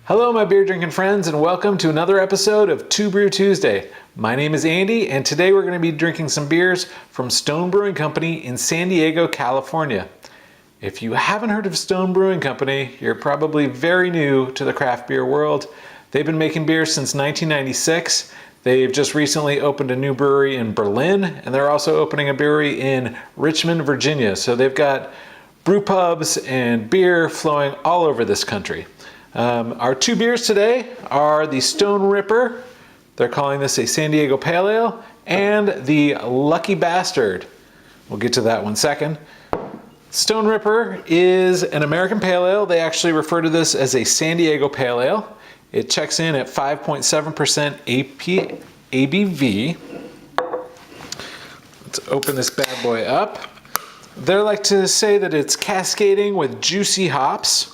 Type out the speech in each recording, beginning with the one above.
Hello, my beer drinking friends, and welcome to another episode of Two Brew Tuesday. My name is Andy, and today we're going to be drinking some beers from Stone Brewing Company in San Diego, California. If you haven't heard of Stone Brewing Company, you're probably very new to the craft beer world. They've been making beer since 1996. They've just recently opened a new brewery in Berlin, and they're also opening a brewery in Richmond, Virginia. So they've got brew pubs and beer flowing all over this country. Our two beers today are the Stone Ripper, they're calling this a San Diego Pale Ale, and the Lucky Bastard. We'll get to that one second. Stone Ripper is an American Pale Ale. They actually refer to this as a San Diego Pale Ale. It checks in at 5.7% ABV. Let's open this bad boy up. They like to say that it's cascading with juicy hops.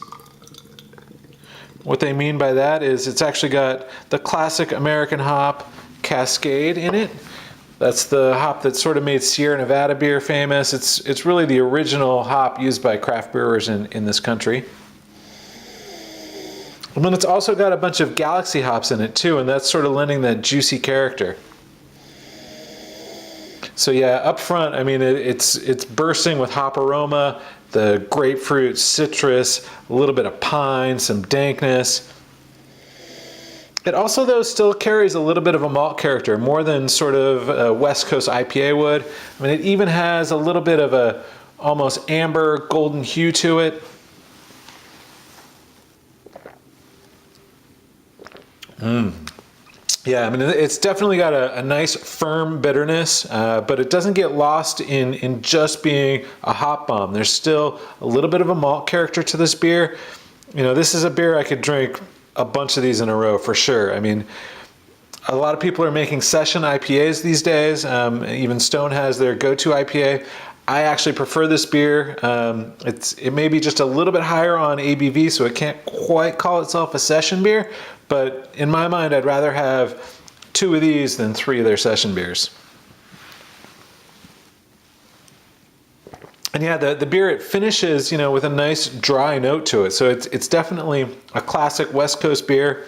What they mean by that is it's actually got the classic American hop Cascade in it. That's the hop that sort of made Sierra Nevada beer famous. It's really the original hop used by craft brewers in this country. And then it's also got a bunch of Galaxy hops in it too, and that's sort of lending that juicy character. So yeah, up front, I mean, it's bursting with hop aroma, the grapefruit, citrus, a little bit of pine, some dankness. It also, though, still carries a little bit of a malt character, more than sort of a West Coast IPA would. I mean, it even has a little bit of a almost amber golden hue to it. Yeah, I mean, it's definitely got a nice firm bitterness, but it doesn't get lost in just being a hop bomb. There's still a little bit of a malt character to this beer. You know, this is a beer I could drink a bunch of these in a row for sure. I mean, a lot of people are making session IPAs these days. Even Stone has their go-to IPA. I actually prefer this beer. It may be just a little bit higher on ABV, so it can't quite call itself a session beer. But in my mind, I'd rather have 2 of these than 3 of their session beers. And yeah, the beer, it finishes, you know, with a nice dry note to it. So it's definitely a classic West Coast beer.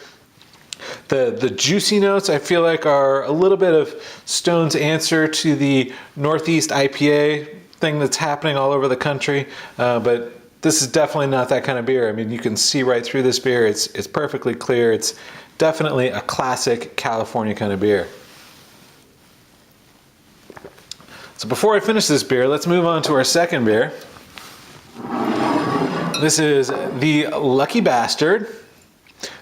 The juicy notes, I feel like, are a little bit of Stone's answer to the Northeast IPA thing that's happening all over the country. But this is definitely not that kind of beer. I mean, you can see right through this beer. It's perfectly clear. It's definitely a classic California kind of beer. So before I finish this beer, let's move on to our second beer. This is the Lucky Bastard.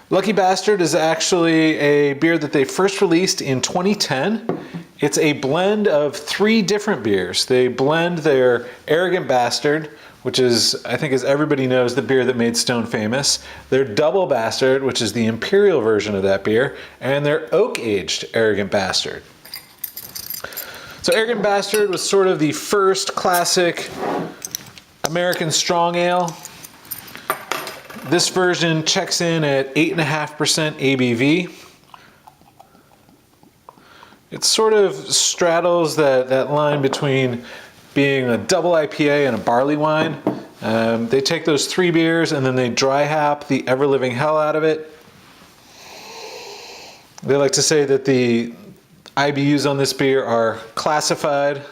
Lucky Bastard is actually a beer that they first released in 2010. It's a blend of 3 different beers. They blend their Arrogant Bastard, which is, I think as everybody knows, the beer that made Stone famous, their Double Bastard, which is the imperial version of that beer, and their oak-aged Arrogant Bastard. So Arrogant Bastard was sort of the first classic American strong ale. This version checks in at 8.5% ABV. It sort of straddles that line between being a double IPA and a barley wine. They take those 3 beers and then they dry hop the ever-living hell out of it. They like to say that the IBUs on this beer are classified.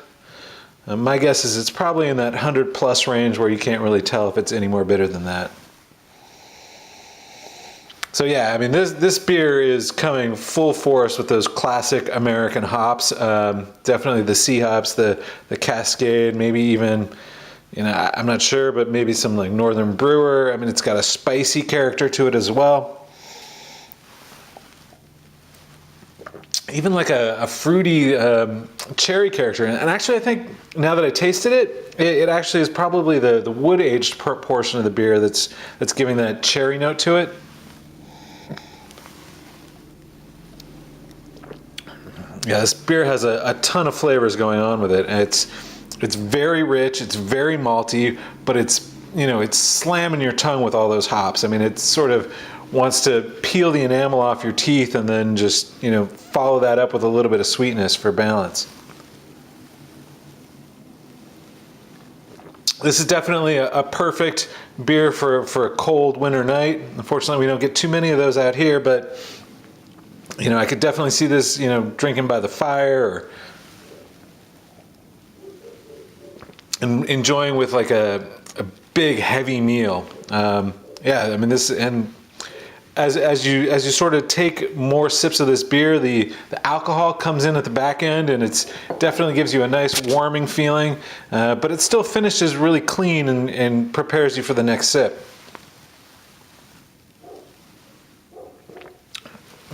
My guess is it's probably in that 100 plus range where you can't really tell if it's any more bitter than that. So yeah, I mean, this beer is coming full force with those classic American hops. Definitely the C hops, the Cascade, maybe even, you know, I'm not sure, but maybe some like Northern Brewer. I mean, it's got a spicy character to it as well. Even like a fruity cherry character. And actually, I think now that I tasted it, it actually is probably the wood-aged portion of the beer that's giving that cherry note to it. Yeah, this beer has a ton of flavors going on with it. And it's very rich, it's very malty, but it's, you know, it's slamming your tongue with all those hops. I mean, it sort of wants to peel the enamel off your teeth and then just, you know, follow that up with a little bit of sweetness for balance. This is definitely a perfect beer for a cold winter night. Unfortunately, we don't get too many of those out here, but you know, I could definitely see this, you know, drinking by the fire and enjoying with like a big heavy meal. Yeah, I mean this, and as you sort of take more sips of this beer, the alcohol comes in at the back end, and it's definitely gives you a nice warming feeling, but it still finishes really clean and prepares you for the next sip.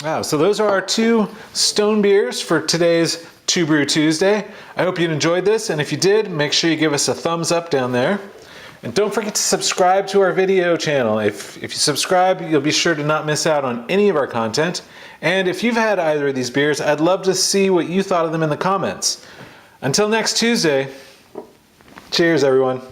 Wow, so those are our 2 stone beers for today's Two Brew Tuesday. I hope you enjoyed this, and if you did, make sure you give us a thumbs up down there. And don't forget to subscribe to our video channel. If you subscribe, you'll be sure to not miss out on any of our content. And if you've had either of these beers, I'd love to see what you thought of them in the comments. Until next Tuesday, cheers everyone.